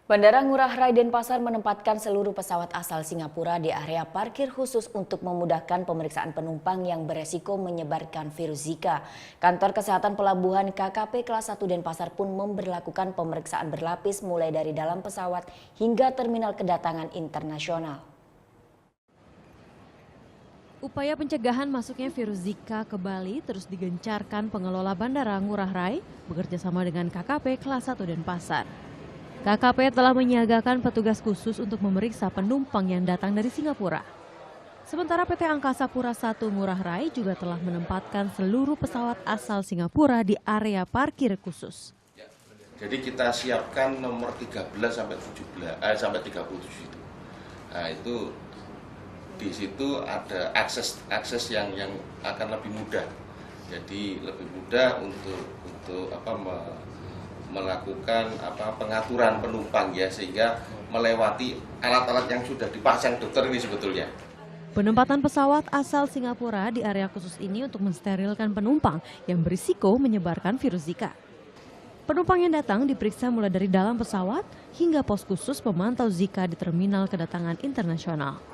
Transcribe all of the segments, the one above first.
Bandara Ngurah Rai Denpasar menempatkan seluruh pesawat asal Singapura di area parkir khusus untuk memudahkan pemeriksaan penumpang yang beresiko menyebarkan virus Zika. Kantor Kesehatan Pelabuhan KKP Kelas 1 Denpasar pun memberlakukan pemeriksaan berlapis mulai dari dalam pesawat hingga terminal kedatangan internasional. Upaya pencegahan masuknya virus Zika ke Bali terus digencarkan pengelola Bandara Ngurah Rai bekerjasama dengan KKP Kelas 1 Denpasar. KKP telah menyiagakan petugas khusus untuk memeriksa penumpang yang datang dari Singapura. Sementara PT Angkasa Pura I Ngurah Rai juga telah menempatkan seluruh pesawat asal Singapura di area parkir khusus. Jadi kita siapkan nomor 13 sampai 37 itu. Nah, itu di situ ada akses yang akan lebih mudah. Jadi lebih mudah untuk melakukan pengaturan penumpang ya, sehingga melewati alat-alat yang sudah dipasang dokter ini sebetulnya. Penempatan pesawat asal Singapura di area khusus ini untuk mensterilkan penumpang yang berisiko menyebarkan virus Zika. Penumpang yang datang diperiksa mulai dari dalam pesawat hingga pos khusus pemantau Zika di terminal kedatangan internasional.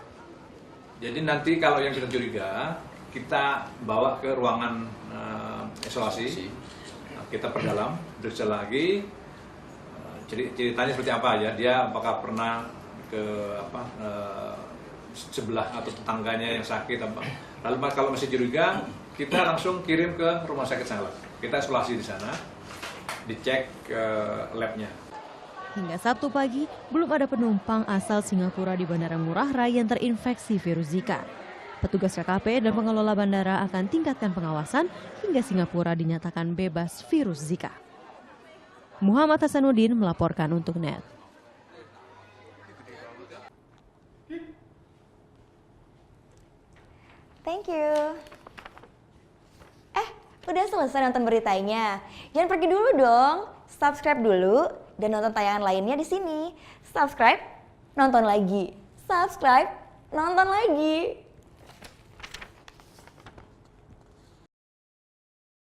Jadi nanti kalau yang kita curiga, kita bawa ke ruangan isolasi. Kita perdalam, periksa lagi, ceritanya seperti apa ya, dia apakah pernah ke sebelah atau tetangganya yang sakit, lalu kalau masih curiga, kita langsung kirim ke rumah sakit Sanglah. Kita isolasi di sana, dicek labnya. Hingga Sabtu pagi, belum ada penumpang asal Singapura di Bandara Ngurah Rai yang terinfeksi virus Zika. Petugas KKP dan pengelola bandara akan tingkatkan pengawasan hingga Singapura dinyatakan bebas virus Zika. Muhammad Hasanuddin melaporkan untuk NET. Thank you. Udah selesai nonton beritanya? Jangan pergi dulu dong. Subscribe dulu dan nonton tayangan lainnya di sini. Subscribe, nonton lagi. Subscribe, nonton lagi.